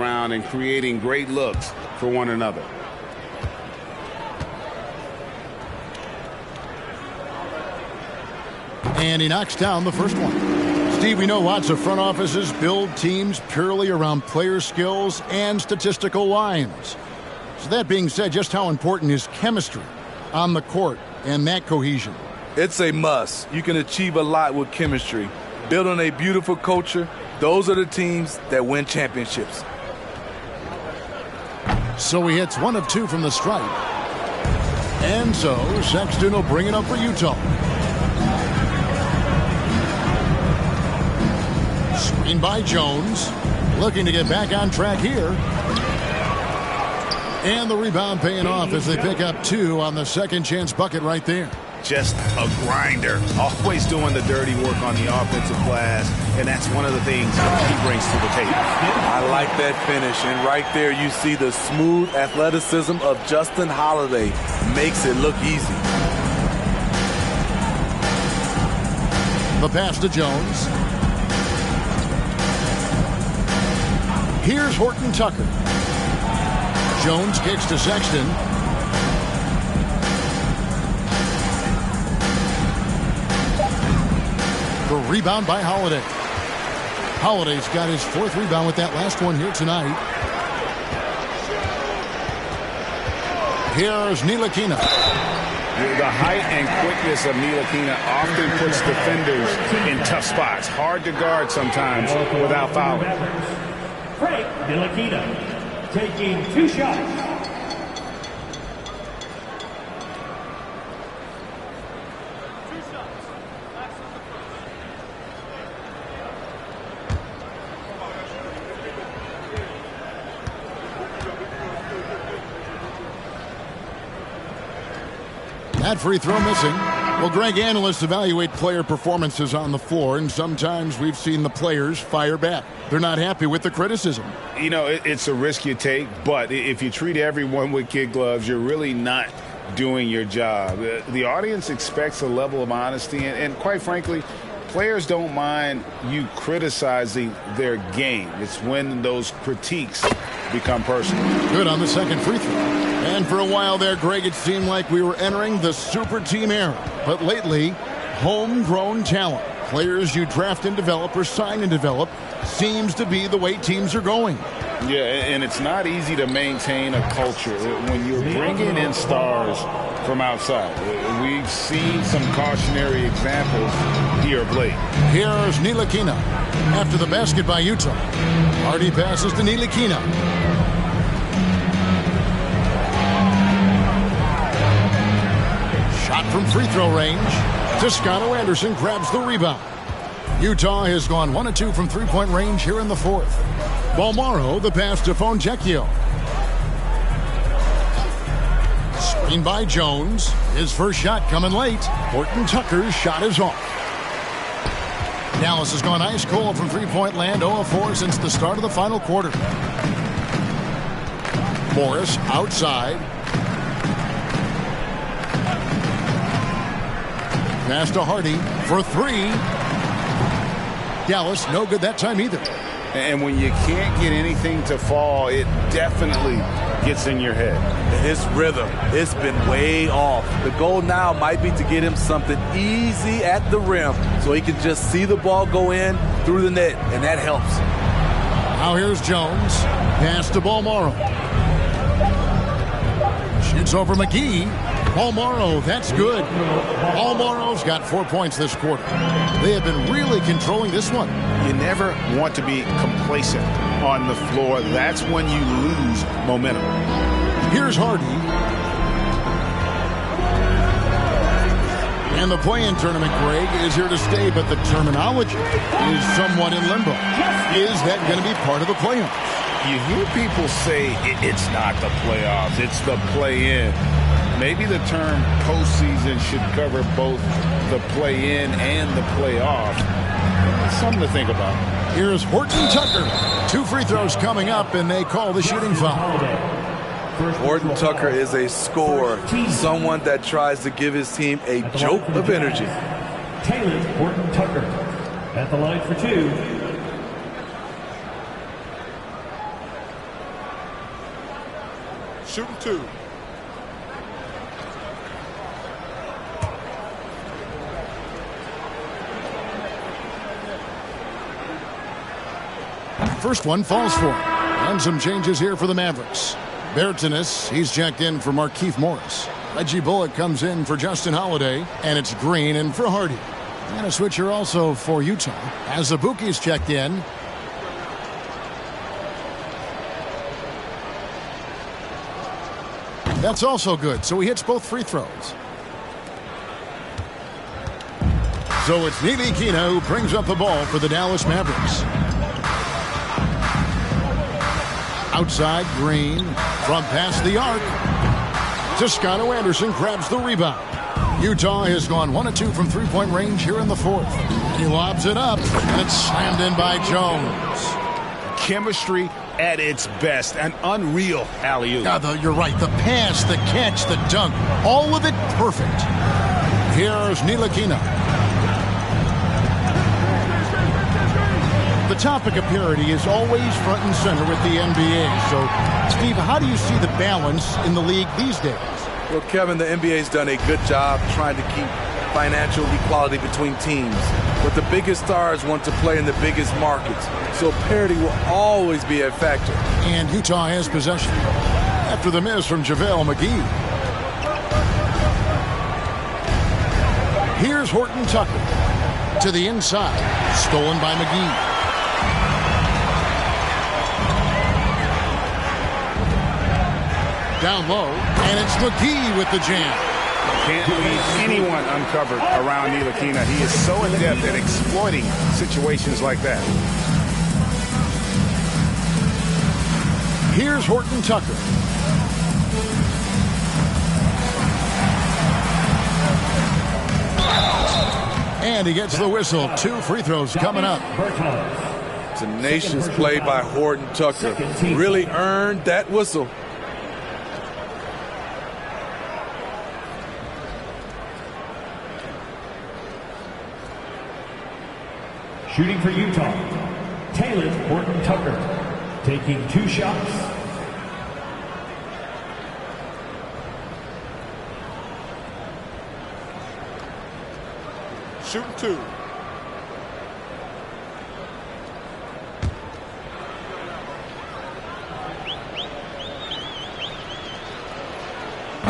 around and creating great looks for one another. And he knocks down the first one. Steve, we know lots of front offices build teams purely around player skills and statistical lines. So that being said, just how important is chemistry on the court and that cohesion? It's a must. You can achieve a lot with chemistry. Building a beautiful culture, those are the teams that win championships. So he hits 1 of 2 from the stripe. And so Sexton will bring it up for Utah. Screen by Jones. Looking to get back on track here. And the rebound paying off as they pick up 2 on the second chance bucket right there. Just a grinder. Always doing the dirty work on the offensive glass. And that's one of the things he brings to the table. I like that finish. And right there you see the smooth athleticism of Justin Holiday. Makes it look easy. The pass to Jones. Here's Horton Tucker. Jones kicks to Sexton. The rebound by Holiday. Holiday's got his 4th rebound with that last one here tonight. Here's Ntilikina. The height and quickness of Ntilikina often puts defenders in tough spots. Hard to guard sometimes without fouling. Frank Ntilikina taking 2 shots. That free throw missing. Well, Greg, analysts evaluate player performances on the floor, and sometimes we've seen the players fire back. They're not happy with the criticism. You know, it's a risk you take, but if you treat everyone with kid gloves, you're really not doing your job. The audience expects a level of honesty, and quite frankly, players don't mind you criticizing their game. It's when those critiques become personal. Good on the second free throw. And for a while there, Greg, it seemed like we were entering the super team era. But lately, homegrown talent, players you draft and develop or sign and develop, seems to be the way teams are going. Yeah, and it's not easy to maintain a culture when you're bringing in stars from outside. We've seen some cautionary examples here of late. Here's Ntilikina after the basket by Utah. Hardy passes to Ntilikina. Shot from free throw range. Toscano Anderson grabs the rebound. Utah has gone 1 of 2 from three-point range here in the 4th. Balmaro, the pass to Fontecchio. Screen by Jones. His first shot coming late. Horton Tucker's shot is off. Dallas has gone ice cold from three-point land, 0 of 4 since the start of the final quarter. Morris outside. Pass to Hardy for 3. Dallas no good that time either. And when you can't get anything to fall, it definitely gets in your head. His rhythm, it's been way off. The goal now might be to get him something easy at the rim so he can just see the ball go in through the net, and that helps. Now here's Jones. Pass to Balmaro. Shoots over McGee. Balmaro, that's good. Balmaro's got 4 points this quarter. They have been really controlling this one. You never want to be complacent on the floor. That's when you lose momentum. Here's Hardy. And the play-in tournament, Greg, is here to stay, but the terminology is somewhat in limbo. Is that going to be part of the playoffs? You hear people say it's not the playoffs, it's the play-in. Maybe the term postseason should cover both the play-in and the playoff. Something to think about. Here's Horton Tucker. 2 free throws coming up, and they call the shooting foul. Horton Tucker is a scorer, someone that tries to give his team a jolt of energy. Taylor Horton Tucker at the line for 2. Shooting 2. First one falls for him. And some changes here for the Mavericks. Bertanis, he's checked in for Markieff Morris. Reggie Bullock comes in for Justin Holiday. And it's Green in for Hardy. And a switcher also for Utah. As Azubuike's checked in. That's also good, so he hits both free throws. So it's Nilikina who brings up the ball for the Dallas Mavericks. Outside, Green from past the arc. Toscano Anderson grabs the rebound. Utah has gone 1 of 2 from three-point range here in the fourth. He lobs it up, and it's slammed in by Jones. Chemistry at its best. An unreal alley-oop. You're right. The pass, the catch, the dunk, all of it perfect. Here's Nilikina. The topic of parity is always front and center with the NBA. So, Steve, how do you see the balance in the league these days? Well, Kevin, the NBA's done a good job trying to keep financial equality between teams. But the biggest stars want to play in the biggest markets. So parity will always be a factor. And Utah has possession after the miss from JaVale McGee. Here's Horton Tucker to the inside. Stolen by McGee. Down low, and it's McGee with the jam. Can't leave anyone uncovered around Nilikina. He is so adept at exploiting situations like that. Here's Horton Tucker. And he gets the whistle. 2 free throws coming up. Tenacious play by Horton Tucker. Really earned that whistle. Shooting for Utah, Taylor Horton Tucker, taking 2 shots. Shooting 2.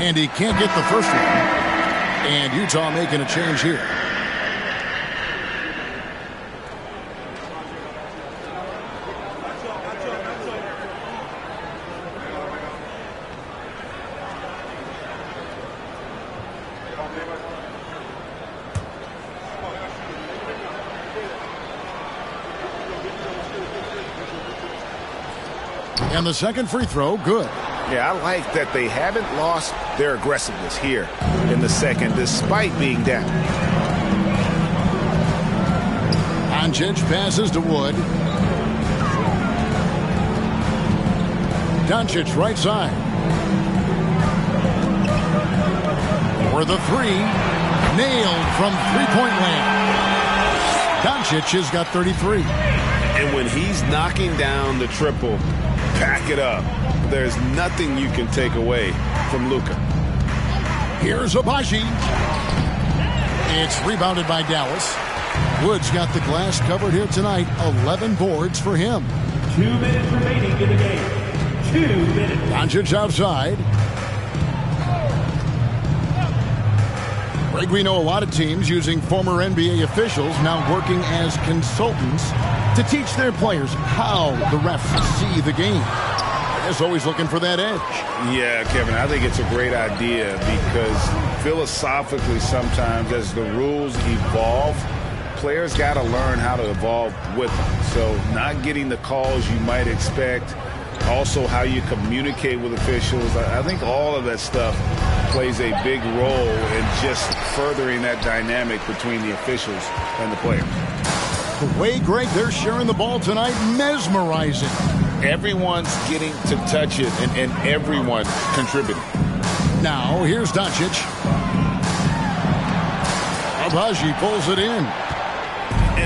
And he can't get the first one. And Utah making a change here. And the second free throw, good. Yeah, I like that they haven't lost their aggressiveness here in the second, despite being down. Doncic passes to Wood. Doncic right side. For the 3. Nailed from three-point land. Doncic has got 33. And when he's knocking down the triple, pack it up. There's nothing you can take away from Luka. Here's Abaji. It's rebounded by Dallas. Wood's got the glass covered here tonight. 11 boards for him. 2 minutes remaining in the game. 2 minutes. Doncic outside. Greg, we know a lot of teams using former NBA officials now working as consultants to teach their players how the refs see the game. Is always looking for that edge. Yeah, Kevin, I think it's a great idea because philosophically sometimes as the rules evolve, players got to learn how to evolve with them. So not getting the calls you might expect, also how you communicate with officials. I think all of that stuff plays a big role in just furthering that dynamic between the officials and the players. The way, Greg, they're sharing the ball tonight, mesmerizing. Everyone's getting to touch it and everyone contributing. Now, here's Doncic. Abaji pulls it in.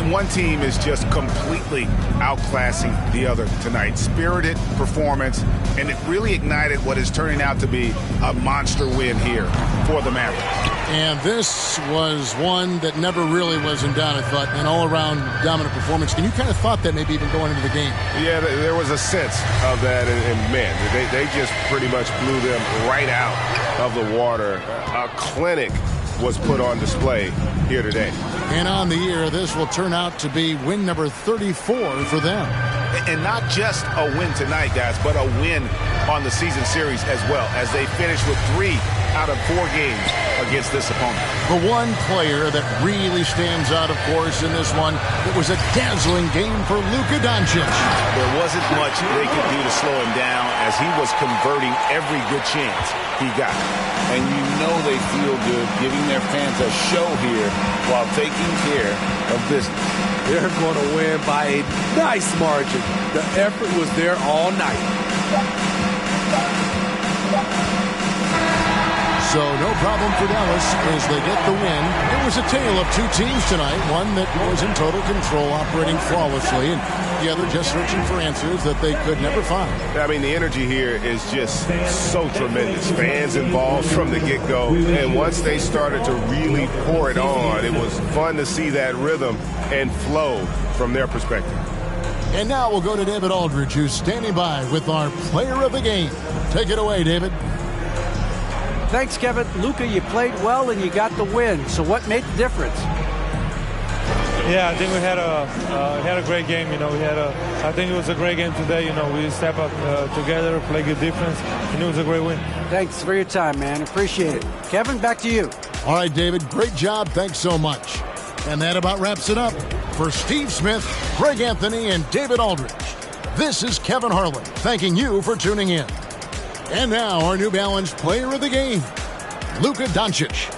And one team is just completely outclassing the other tonight. Spirited performance, and it really ignited what is turning out to be a monster win here for the Mavericks. And this was one that never really was in doubt, I thought, an all-around dominant performance. And you kind of thought that maybe even going into the game. Yeah, there was a sense of that, and man, they just pretty much blew them right out of the water. A clinic was put on display here today. And on the year, this will turn out to be win number 34 for them. And not just a win tonight, guys, but a win on the season series as well, as they finish with 3 out of 4 games against this opponent. The one player that really stands out, of course, in this one, it was a dazzling game for Luka Doncic. There wasn't much they could do to slow him down, as he was converting every good chance he got. And you know they feel good giving their fans a show here while taking care of business. They're going to win by a nice margin. The effort was there all night. So no problem for Dallas as they get the win. It was a tale of 2 teams tonight. One that was in total control, operating flawlessly, and the other just searching for answers that they could never find. I mean, the energy here is just so tremendous. Fans involved from the get-go. And once they started to really pour it on, it was fun to see that rhythm and flow from their perspective. And now we'll go to David Aldridge, who's standing by with our player of the game. Take it away, David. Thanks, Kevin. Luka, you played well and you got the win. So what made the difference? Yeah, I think we had a great game. I think it was a great game today. We step up together, play good defense, and it was a great win. Thanks for your time, man. Appreciate it. Kevin, back to you. All right, David, great job. Thanks so much. And that about wraps it up. For Steve Smith, Greg Anthony, and David Aldridge, this is Kevin Harlan thanking you for tuning in. And now our New Balance player of the game, Luka Doncic.